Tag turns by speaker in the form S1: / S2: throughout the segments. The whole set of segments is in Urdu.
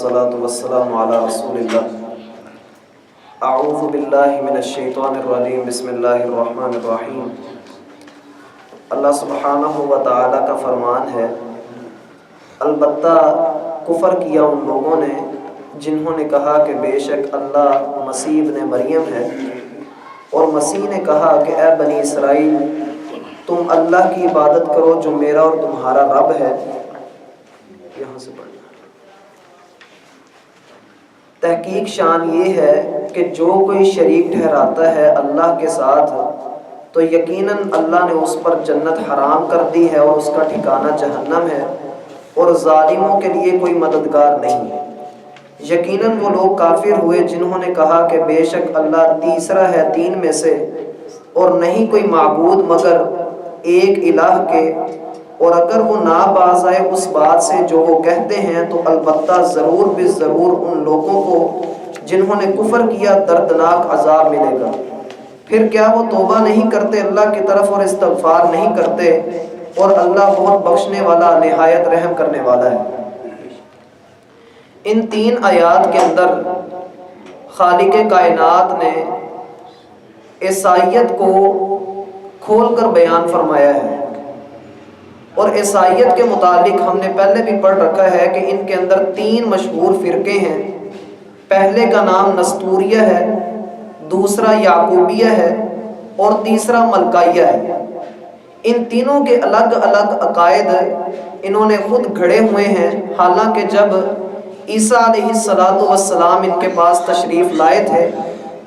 S1: والصلاة والسلام على رسول اللہ۔ اعوذ باللہ من الشیطان الرجیم، بسم اللہ الرحمن الرحیم۔ اللہ سبحانہ و تعالیٰ کا فرمان ہے، البتہ کفر کیا ان لوگوں نے جنہوں نے کہا کہ بے شک اللہ مسیح ابن مریم ہے، اور مسیح نے کہا کہ اے بنی اسرائیل تم اللہ کی عبادت کرو جو میرا اور تمہارا رب ہے۔ یہاں سے پڑھنا۔ تحقیق شان یہ ہے کہ جو کوئی شریک ٹھہراتا ہے اللہ کے ساتھ تو یقیناً اللہ نے اس پر جنت حرام کر دی ہے اور اس کا ٹھکانہ جہنم ہے، اور ظالموں کے لیے کوئی مددگار نہیں ہے۔ یقیناً وہ لوگ کافر ہوئے جنہوں نے کہا کہ بے شک اللہ تیسرا ہے تین میں سے، اور نہیں کوئی معبود مگر ایک الہ کے، اور اگر وہ نہ باز آئے اس بات سے جو وہ کہتے ہیں تو البتہ ضرور بالضرور ان لوگوں کو جنہوں نے کفر کیا دردناک عذاب ملے گا۔ پھر کیا وہ توبہ نہیں کرتے اللہ کی طرف اور استغفار نہیں کرتے، اور اللہ بہت بخشنے والا نہایت رحم کرنے والا ہے۔ ان تین آیات کے اندر خالق کائنات نے عیسائیت کو کھول کر بیان فرمایا ہے، اور عیسائیت کے متعلق ہم نے پہلے بھی پڑھ رکھا ہے کہ ان کے اندر تین مشہور فرقے ہیں۔ پہلے کا نام نستوریہ ہے، دوسرا یعقوبیہ ہے، اور تیسرا ملکائیہ ہے۔ ان تینوں کے الگ الگ عقائد انہوں نے خود گھڑے ہوئے ہیں، حالانکہ جب عیسیٰ علیہ السلام ان کے پاس تشریف لائے تھے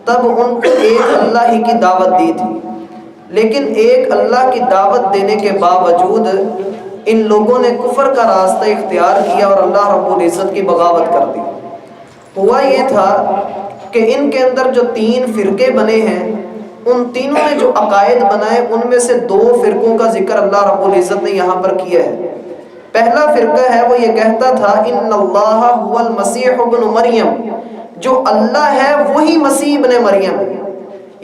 S1: تب ان کو ایک اللہ ہی کی دعوت دی تھی، لیکن ایک اللہ کی دعوت دینے کے باوجود ان لوگوں نے کفر کا راستہ اختیار کیا اور اللہ رب العزت کی بغاوت کر دی۔ ہوا یہ تھا کہ ان کے اندر جو تین فرقے بنے ہیں، ان تینوں نے جو عقائد بنائے ان میں سے دو فرقوں کا ذکر اللہ رب العزت نے یہاں پر کیا ہے۔ پہلا فرقہ ہے وہ یہ کہتا تھا ان اللہ هو المسیح ابن مریم، جو اللہ ہے وہی مسیح ابن مریم ہے،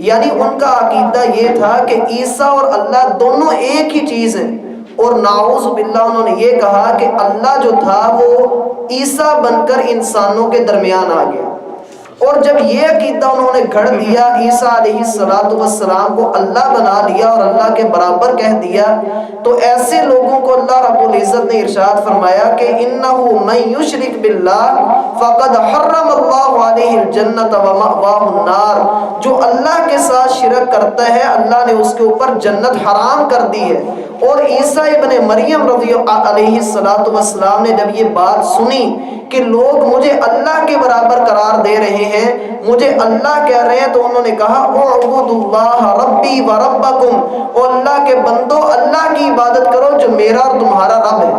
S1: یعنی ان کا عقیدہ یہ تھا کہ عیسیٰ اور اللہ دونوں ایک ہی چیز ہیں، اور نعوذ باللہ انہوں نے یہ کہا کہ اللہ جو تھا وہ عیسیٰ بن کر انسانوں کے درمیان آ گیا۔ اور جب یہ عقیدہ انہوں نے گھڑ دیا، عیسیٰ علیہ السلام کو اللہ بنا لیا اور اللہ کے برابر کہہ دیا، تو ایسے لوگوں کو اللہ رب العزت نے ارشاد فرمایا کہ اِنَّهُ مَن يُشْرِكْ بِاللَّهِ فَقَدْ حَرَّمَ اللَّهُ عَلَيْهِ الْجَنَّةَ وَمَأْوَاهُ النَّارُ، جو اللہ کے ساتھ شرک کرتا ہے اللہ نے اس کے اوپر جنت حرام کر دی ہے۔ اور عیسیٰ ابن مریم رضی اللہ علیہ السلام نے جب یہ بات سنی کہ لوگ مجھے اللہ کے برابر قرار دے رہے ہیں، مجھے اللہ کہہ رہے ہیں، تو انہوں نے کہا اعبدوا اللہ ربی و ربکم، اور اللہ کے بندو اللہ کی عبادت کرو جو میرا اور تمہارا رب ہے،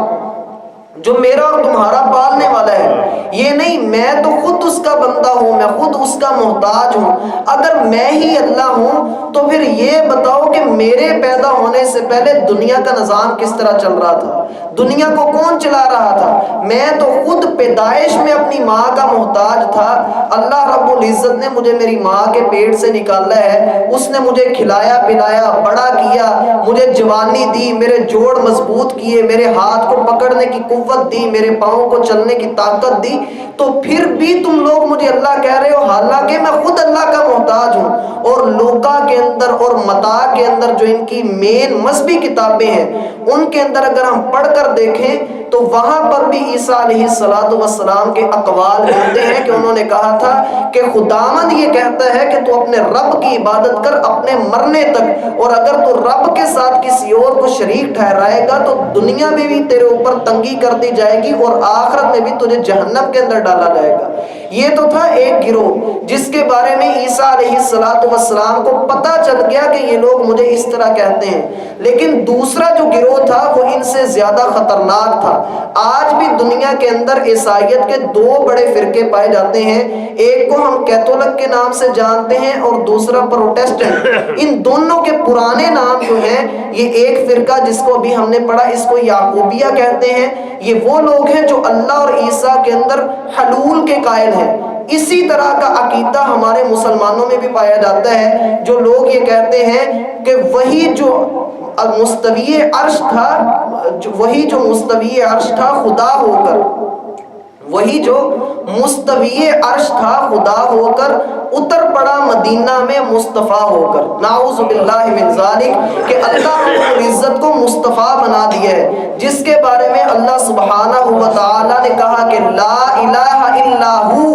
S1: جو میرا اور تمہارا پالنے والا ہے۔ یہ نہیں میں تو خود اس کا بندہ ہوں، میں خود اس کا محتاج ہوں۔ اگر میں ہی اللہ ہوں تو پھر یہ بتاؤ کہ میرے پیدا ہونے سے پہلے دنیا کا نظام کس طرح چل رہا تھا، دنیا کو کون چلا رہا تھا؟ میں تو خود پیدائش میں اپنی ماں کا محتاج تھا، اللہ رب العزت نے مجھے میری ماں کے پیٹ سے نکالا ہے، اس نے مجھے کھلایا پلایا بڑا کیا، مجھے جوانی دی، میرے جوڑ مضبوط کیے، میرے ہاتھ کو پکڑنے کی قوت دی، میرے پاؤں کو چلنے کی طاقت دی، تو پھر بھی تم لوگ مجھے اللہ کہہ رہے ہو، حالانکہ میں خود اللہ کا محتاج ہوں۔ اور لوکا کے اندر اور متا کے اندر جو ان کی مین مذہبی کتابیں ہیں ان کے اندر اگر ہم پڑھ کر دیکھیں تو وہاں پر بھی عیسیٰ علیہ السلام کے اقوال ملتے ہیں کہ انہوں نے کہا تھا کہ خداوند یہ کہتا ہے کہ تو اپنے رب کی عبادت کر اپنے مرنے تک، اور اگر تو رب کے ساتھ کسی اور کو شریک ٹھہرائے گا تو دنیا میں بھی تیرے اوپر تنگی کر دی جائے گی اور آخرت میں بھی تجھے جہنم کے اندر ڈالا جائے گا۔ یہ تو تھا ایک گروہ جس کے بارے میں عیسیٰ علیہ السلام کو پتہ چل گیا کہ یہ لوگ مجھے اس طرح کہتے ہیں، لیکن دوسرا جو گروہ تھا وہ ان سے زیادہ خطرناک تھا۔ آج بھی دنیا کے اندر عیسائیت کے دو بڑے فرقے پائے جاتے ہیں، ایک کو ہم کیتھولک کے نام سے جانتے ہیں اور دوسرا پروٹیسٹنٹ۔ ان دونوں کے پرانے نام جو ہیں، یہ ایک فرقہ جس کو بھی ہم نے پڑھا اس کو یعقوبیہ کہتے ہیں، یہ وہ لوگ ہیں جو اللہ اور عیسیٰ کے اندر حلول کے قائل ہیں۔ اسی طرح کا عقیدہ ہمارے مسلمانوں میں بھی پایا جاتا ہے، جو لوگ یہ کہتے ہیں کہ وہی جو مستوی عرش تھا، وہی جو مستوی عرش تھا خدا ہو کر وہی جو مستوی عرش تھا خدا ہو کر اتر پڑا مدینہ میں مصطفیٰ ہو کر. نعوذ باللہ من ذالک کہ اللہ رب العزت کو مصطفیٰ بنا دیا ہے، جس کے بارے میں اللہ سبحانہ و تعالی نے کہا کہ لا الہ الا ہو،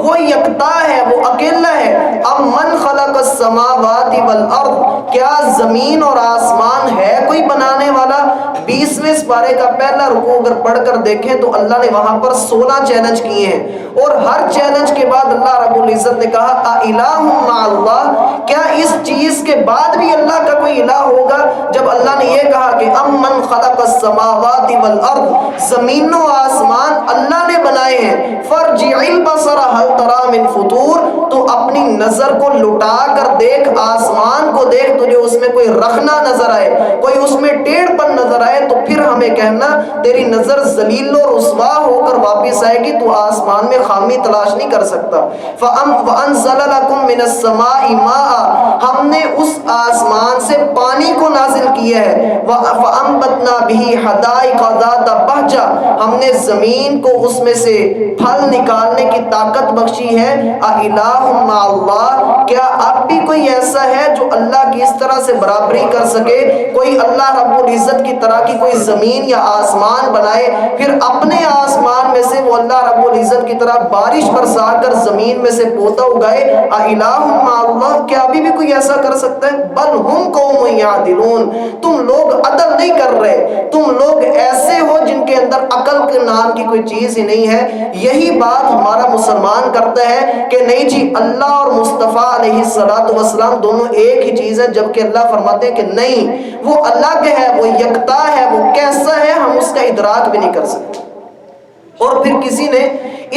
S1: وہ یکتا ہے، وہ اکیلا ہے. اب من خلق السماوات والارض، کیا زمین اور آسمان ہے کوئی بنانے والا؟ 20ویں پارے کا پہلا رکوع اگر پڑھ کر دیکھیں تو اللہ نے وہاں پر 16 چیلنج کیے ہیں، اور ہر چیلنج کے بعد اللہ رب العزت نے کہا اِلٰہ مع اللہ، کیا اس چیز کے بعد بھی اللہ کا کوئی الہ ہوگا؟ جب اللہ نے یہ کہا کہ امن خلق السماوات والارض، زمین و آسمان اللہ نے بنائے ہیں، فرجع البصر هل ترى من فطور، تو اپنی نظر کو لٹا کر دیکھ، آسمان کو دیکھ، تجھے اس میں کوئی رخنا نظر آئے، کوئی اس میں ٹیڑھ پن نظر آئے تو پھر ہمیں کہنا تیری نظر ذلیل و رسوا ہو کر واپس آئے گی، تو آسمان میں خامی تلاش نہیں کر سکتا. وَأَنزَلَ لَكُم مِّنَ السَّمَاءِ مَاءً، ہم نے اس آسمان سے پانی کو نازل کیا ہے. وَأَنبَتْنَا بِهِ حَدَائِقَ ذَاتَ بَهْجَةٍ، ہم نے زمین کو اس میں سے پھل نکالنے کی طاقت بخشی ہے. اِلٰہ مع اللہ، کیا اب بھی کوئی ایسا ہے جو اللہ کی اس طرح سے برابری کر سکے؟ کوئی اللہ رب العزت کی طرح کی کوئی زمین یا آسمان بنائے، پھر اپنے آسمان میں سے وہ اللہ رب العزت کی طرح بارش برسا کر زمین میں سے پودا اگائے؟ اِلٰہ مع اللہ، کیا ابھی بھی کوئی ایسا کر سکتا ہے؟ بل ہم قوم یعدلون، تم لوگ عدل نہیں کر رہے، تم لوگ ایسے ہو جن کے اندر عقل کے نام کی کوئی چیز ہی نہیں ہے. یہی بات ہمارا مسلمان کرتا ہے کہ نہیں جی اللہ اور مصطفیٰ علیہ السلام دونوں ایک ہی چیز ہے، جبکہ اللہ فرماتے ہیں کہ نہیں، وہ الگ ہے، وہ یکتا ہے، وہ کیسا ہے ہم اس کا ادراک بھی نہیں کر سکتے. اور پھر کسی نے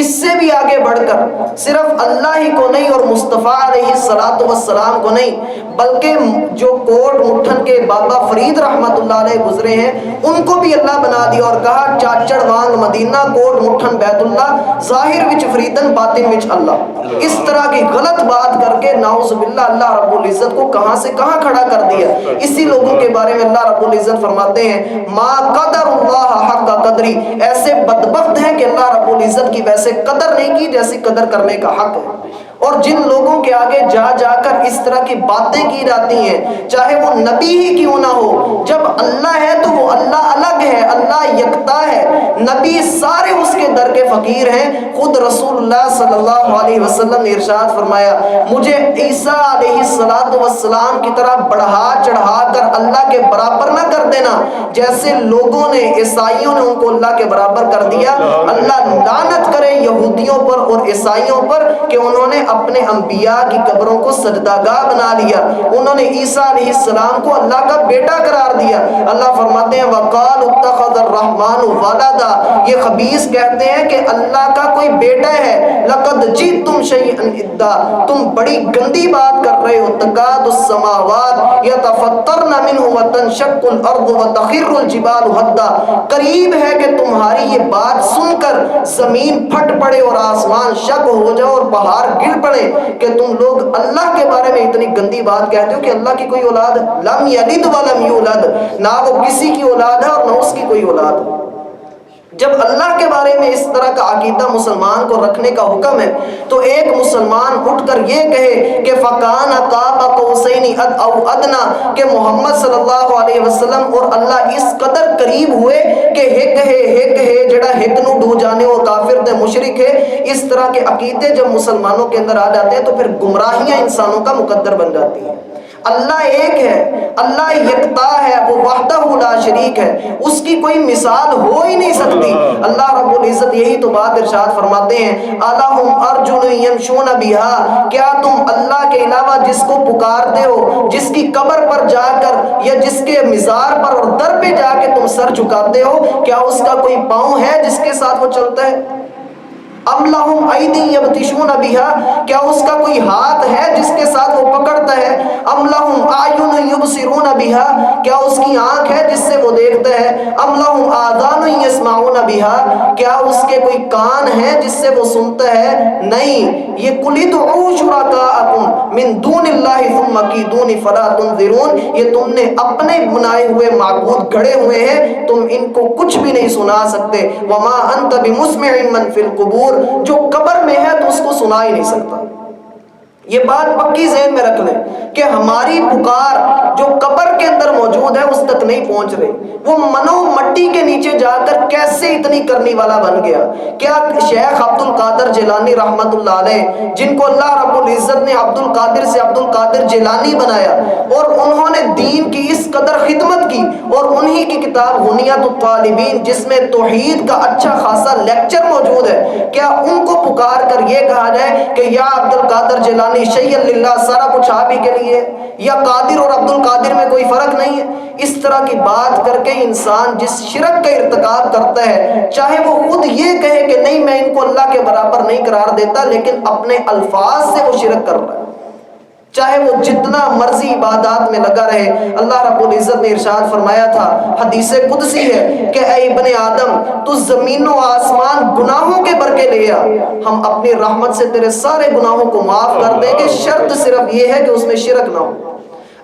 S1: اس سے بھی آگے بڑھ کر صرف اللہ ہی کو نہیں اور مصطفیٰ علیہ السلام کو نہیں، بلکہ جو کوٹ مٹھن کے بابا فرید رحمت اللہ علیہ گزرے ہیں ان کو بھی اللہ بنا دیا اور کہا چاچڑ وانگ مدینہ کوٹ مٹھن بیت اللہ، ظاہر وچ فریدن باطن وچ اللہ. اس طرح کی غلط بات کر کے نعوذ باللہ اللہ رب العزت کو کہاں سے کہاں کھڑا کر دیا. اسی لوگوں کے بارے میں اللہ رب العزت فرماتے ہیں ما قدر اللہ حق قدری، ایسے بدبخت ہیں کہ اللہ رب العزت کی ویسے قدر نہیں کی جیسی قدر کرنے کا حق ہے. اور جن لوگوں کے آگے جا جا کر اس طرح کی باتیں کی جاتی ہیں، چاہے وہ نبی ہی کیوں نہ ہو، جب اللہ ہے تو وہ اللہ الگ ہے، اللہ یکتا ہے، نبی سارے اس کے در کے فقیر ہیں. خود رسول اللہ صلی اللہ علیہ وسلم نے ارشاد فرمایا مجھے عیسیٰ علیہ السلام کی طرح بڑھا چڑھا کر اللہ کے برابر نہ کر دینا، جیسے لوگوں نے عیسائیوں نے ان کو اللہ کے برابر کر دیا. اللہ لعنت کرے یہودیوں پر اور عیسائیوں پر کہ انہوں نے اپنے انبیاء کی قبروں کو سجدہ گاہ بنا لیا، انہوں نے عیسیٰ علیہ السلام کو اللہ کا بیٹا قرار دیا. اللہ فرماتے ہیں وَقَالُ اتَّخَذَ الرَّحْمَنُ وَلَدًا، یہ خبیث کہتے ہیں کہ اللہ کا کوئی بیٹا ہے. لَقَدْ جِئْتُمْ شَيْئًا إِدًّا، تم بڑی گندی بات کر رہے ہو. تَكَادُ السَّمَاوَاتُ يَتَفَطَّرْنَ مِنْهُ وَتَنشَقُّ الْأَرْضُ وَتَخِرُّ الْجِبَالُ هَدًّا، قریب ہے کہ تمہاری یہ بات سن کر زمین پھٹ پڑے اور آسمان شق ہو جائے اور پہاڑ گر پڑے کہ تم لوگ اللہ کے بارے میں اتنی گندی بات کہتے ہو کہ اللہ کی کوئی اولاد لم یلد ولم یولد، نہ وہ کسی کی اولاد ہے اور نہ اس کی کوئی اولاد ہے. جب اللہ کے بارے میں اس طرح کا عقیدہ مسلمان کو رکھنے کا حکم ہے تو ایک مسلمان اٹھ کر یہ کہے کہ فَقَانَ قَابَ قَوْسَيْنِ أَوْ أَدْنَىٰ، کہ محمد صلی اللہ علیہ وسلم اور اللہ اس قدر قریب ہوئے کہ ہک ہے جڑا ہک نو ڈو جانے اور کافر تے مشرک ہے. اس طرح کے عقیدے جب مسلمانوں کے اندر آ جاتے ہیں تو پھر گمراہیاں انسانوں کا مقدر بن جاتی ہیں. اللہ ایک ہے، اللہ یکتا ہے، وہ وحدہ لا شریک ہے، اس کی کوئی مثال ہو ہی نہیں سکتی. اللہ رب العزت یہی تو بات ارشاد فرماتے ہیں الہم ارجل یمشون بہا، کیا تم اللہ کے علاوہ جس کو پکارتے ہو، جس کی قبر پر جا کر یا جس کے مزار پر اور در پہ جا کے تم سر جھکاتے ہو، کیا اس کا کوئی پاؤں ہے جس کے ساتھ وہ چلتا ہے؟ ام لہم ایدی یبطشون بہا، کیا اس کا کوئی ہاتھ ہے جس کے ساتھ وہ پکڑتا ہے؟ ام لہم اعین یبصرون بہا، کیا اس کی آنکھ ہے جس سے وہ دیکھتا ہے؟ ام لہم آذان یسمعون بہا، کیا اس کے کوئی کان ہیں جس سے وہ سنتا ہے؟ نہیں، یہ قل ادعوا شرکاءکم من دون اللہ ثم کیدون فلا تنظرون، یہ تم نے اپنے بنائے ہوئے معبود گھڑے ہوئے ہیں، تم ان کو کچھ بھی نہیں سنا سکتے۔ وما انت بمسمع من فی القبور، جو قبر میں ہے تو اس کو سنا ہی نہیں سکتا۔ یہ بات پکی ذہن میں رکھ لیں کہ ہماری پکار جو قبر کے اندر موجود ہے اس تک نہیں پہنچ رہی۔ وہ منو مٹی کے نیچے جا کر کیسے اتنی کرنی والا بن گیا؟ کیا شیخ عبد القادر جیلانی رحمت اللہ علیہ، جن کو اللہ رب العزت نے عبد القادر سے عبد القادر جیلانی بنایا، اور انہوں نے دین کی اس قدر خدمت کی، اور انہی کی کتاب غنیۃ الطالبین جس میں توحید کا اچھا خاصا لیکچر موجود ہے، کیا ان کو پکار کر یہ کہا جائے کہ یا عبد القادر جیلانی شیئا للہ، سارا کچھ آپ ہی کے لیے، یا قادر اور عبد القادر میں کوئی فرق نہیں ہے؟ اس طرح کی بات کر کے انسان جس شرک کا ارتکاب کرتا ہے، چاہے وہ خود یہ کہے کہ نہیں میں ان کو اللہ کے برابر نہیں قرار دیتا، لیکن اپنے الفاظ سے وہ شرک کر رہا ہے، چاہے وہ جتنا مرضی عبادات میں لگا رہے۔ اللہ رب العزت نے ارشاد فرمایا تھا، حدیث قدسی ہے کہ اے ابن آدم، تو زمین و آسمان گناہوں کے برکے لے آ، ہم اپنی رحمت سے تیرے سارے گناہوں کو معاف کر دیں گے، شرط صرف یہ ہے کہ اس میں شرک نہ ہو۔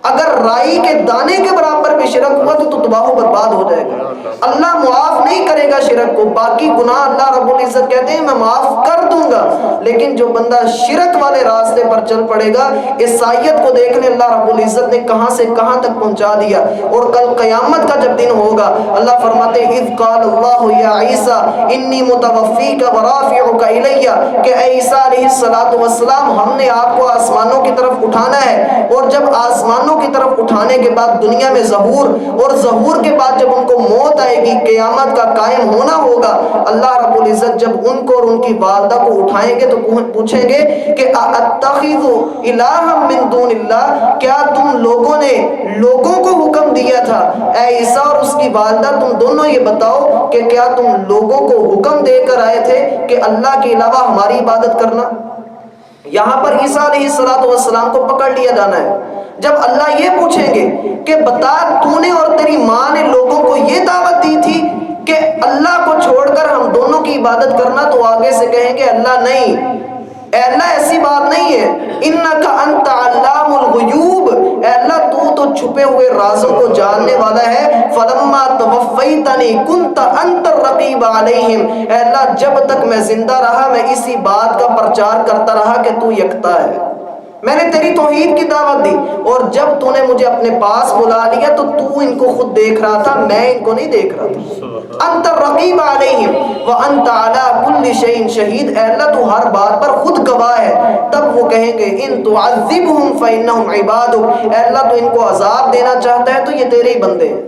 S1: اگر رائی کے دانے کے برابر بھی شرک ہوا تو تباہ و برباد ہو جائے گا۔ اللہ معاف نہیں کرے گا شرک کو، باقی گناہ اللہ رب العزت کہتے ہیں میں معاف کر دوں گا، لیکن جو بندہ شرک والے راستے پر چل پڑے گا، عیسائیت کو دیکھ لیں اللہ رب العزت نے کہاں سے کہاں تک پہنچا دیا۔ اور کل قیامت کا جب دن ہوگا، اللہ فرماتے ہیں اذ قال اللہ یا عیسیٰ انی متوفیک ورافعک الیہ، کہ اے عیسیٰ علیہ السلام ہم نے آپ کو آسمانوں کی طرف اٹھانا ہے، اور جب آسمانوں کی طرف اٹھانے کے بعد دنیا میں ظہور، اور ظہور کے بعد جب ان کو موت آئے گی، قیامت کا قائم ہونا ہوگا، اللہ رب العزت جب ان کو اور ان کی والدہ کو اٹھائیں گے تو پوچھیں گے کہ اتخذ الہا من دون اللہ، کیا تم لوگوں نے لوگوں کو حکم دیا تھا، اے عیسیٰ اور اس کی والدہ تم دونوں یہ بتاؤ کہ کیا تم لوگوں کو حکم دے کر آئے تھے کہ اللہ کے علاوہ ہماری عبادت کرنا؟ یہاں پر عیسیٰ علیہ السلام کو پکڑ لیا جانا ہے۔ جب اللہ یہ پوچھیں گے کہ بتا تو نے اور تیری ماں نے لوگوں کو یہ دعوت دی تھی کہ اللہ کو چھوڑ کر ہم دونوں کی عبادت کرنا، تو آگے سے کہیں گے اللہ نہیں، اے اللہ ایسی بات نہیں ہے، انک انت علام الغیوب، اے اللہ تو چھپے ہوئے رازوں کو جاننے والا ہے، فلما توفیتنی کنت انت الرقیب علیہم، اے اللہ جب تک میں زندہ رہا میں اسی بات کا پرچار کرتا رہا کہ تو یکتا ہے، میں نے تیری توحید کی دعوت دی، اور جب تو نے مجھے اپنے پاس بلا لیا تو تو ان کو خود دیکھ رہا تھا، میں ان کو نہیں دیکھ رہا تھا۔ انت الرقیب علیہم وانت علی کل شیء شہید، اے اللہ تو ہر بات پر خود گواہ ہے۔ تب وہ کہیں گے ان تعذبہم فانہم عبادک، اے اللہ تو ان کو عذاب دینا چاہتا ہے تو یہ تیرے ہی بندے ہیں،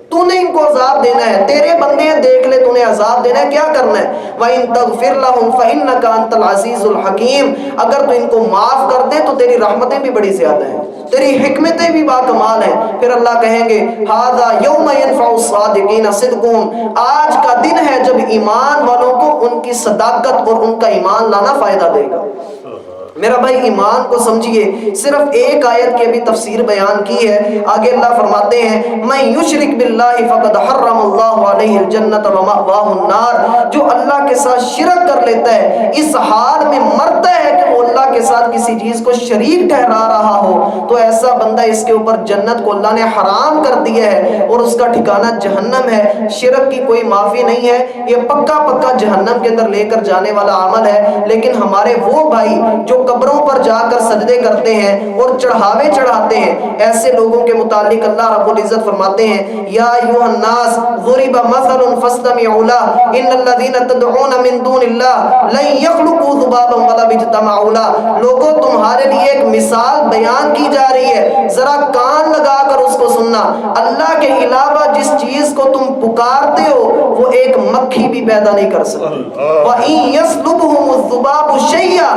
S1: تو نے ان کو عذاب دینا ہے، تیرے بندے ہیں، دیکھ لے تو نے عذاب دینا ہے، کیا کرنا ہے؟ وَإِن تَغْفِرْ لَهُمْ فَإِنَّكَ أَنْتَ الْعَزِيزُ الْحَكِيمُ، اگر تو ان کو معاف کر دے تو تیری رحمتیں بھی بڑی زیادہ ہیں، تیری حکمتیں بھی باکمال ہیں۔ پھر اللہ کہیں گے هَذَا يَوْمَ يَنْفَعُ الصَّادِقِينَ صِدْقُهُمْ، آج کا دن ہے جب ایمان والوں کو ان کی صداقت اور ان کا ایمان لانا فائدہ دے گا۔ میرا بھائی ایمان کو سمجھیے، صرف ایک آیت کی بھی تفسیر بیان کی ہے، آگے اللہ فرماتے ہیں من یشرک باللہ فقد حرم اللہ علیہ الجنۃ ومأواہ النار، جو اللہ کے ساتھ شرک کر لیتا ہے، اس حال میں مرتا ہے کہ وہ اللہ کے ساتھ کسی چیز کو شریک ٹھہرا رہا ہو، تو ایسا بندہ اس کے اوپر جنت کو اللہ نے حرام کر دیا ہے اور اس کا ٹھکانہ جہنم ہے۔ شرک کی کوئی معافی نہیں ہے، یہ پکا پکا جہنم کے اندر لے کر جانے والا عمل ہے۔ لیکن ہمارے وہ بھائی جو قبروں پر جا کر سجدے کرتے ہیں اور چڑھاوے چڑھاتے ہیں، ایسے لوگوں کے متعلق اللہ رب العزت فرماتے ہیں یا ایھا الناس ضرب مثل فاستمعوا له ان الذين تدعون من دون الله لن يخلقوا ذبابا ولو اجتمعوا له، لوگوں تمہارے لیے ایک مثال بیان کی جا رہی ہے، ذرا کان لگا کر اس کو سننا، اللہ کے علاوہ جس چیز کو تم پکارتے ہو وہ ایک مکھی بھی پیدا نہیں کر سکتی۔ وَإِن يَسْلُبْهُمُ الذُّبَابُ شَيْئًا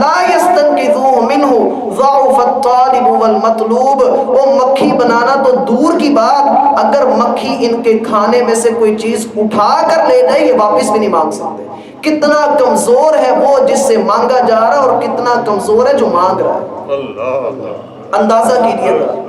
S1: لَا يَسْتَنقِذُوهُ مِنْهُ ضَعُفَ الطَّالِبُ وَالْمَطْلُوبُ، وہ مکھی بنانا تو دور کی بات، اگر مکھی ان کے کھانے میں سے کوئی چیز اٹھا کر لے جائے یہ واپس بھی نہیں مانگ سکتے، کتنا کمزور ہے وہ جس سے مانگا جا رہا ہے اور کتنا کمزور ہے جو مانگ رہا ہے. اندازہ کیجیے گا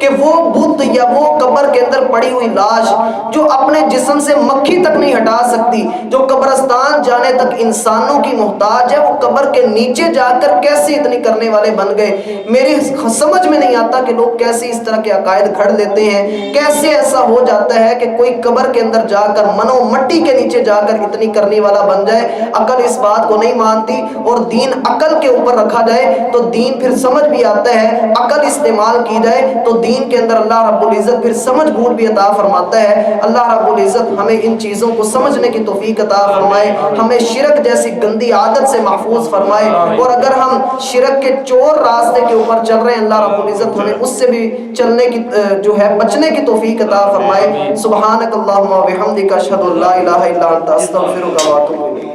S1: کہ وہ بت یا وہ قبر کے اندر پڑی ہوئی لاش جو اپنے جسم سے مکھی تک نہیں ہٹا سکتی، جو قبرستان جانے تک انسانوں کی محتاج ہے، وہ قبر کے نیچے جا کر کیسے اتنی کرنے والے بن گئے. میری سمجھ میں نہیں آتا کہ لوگ کیسے اس طرح کے عقائد گھڑ لیتے ہیں. کیسے ایسا ہو جاتا ہے کہ کوئی قبر کے اندر جا کر منو مٹی کے نیچے جا کر اتنی کرنے والا بن جائے. عقل اس بات کو نہیں مانتی، اور دین عقل کے اوپر رکھا جائے تو دین پھر سمجھ بھی آتا ہے. عقل استعمال کی جائے تو دین کے اندر اللہ رب العزت پھر سمجھ بوجھ بھی عطا فرماتا ہے. اللہ رب العزت ہمیں ان چیزوں کو سمجھنے کی توفیق عطا فرمائے، ہمیں شرک جیسی گندی عادت سے محفوظ فرمائے، اور اگر ہم شرک کے چور راستے کے اوپر چل رہے ہیں اللہ رب العزت ہمیں اس سے بھی چلنے کی جو ہے بچنے کی توفیق عطا فرمائے. سبحانک اللہم و بحمدک اشہد ان لا الہ الا انت استغفرک و اتوب الیک.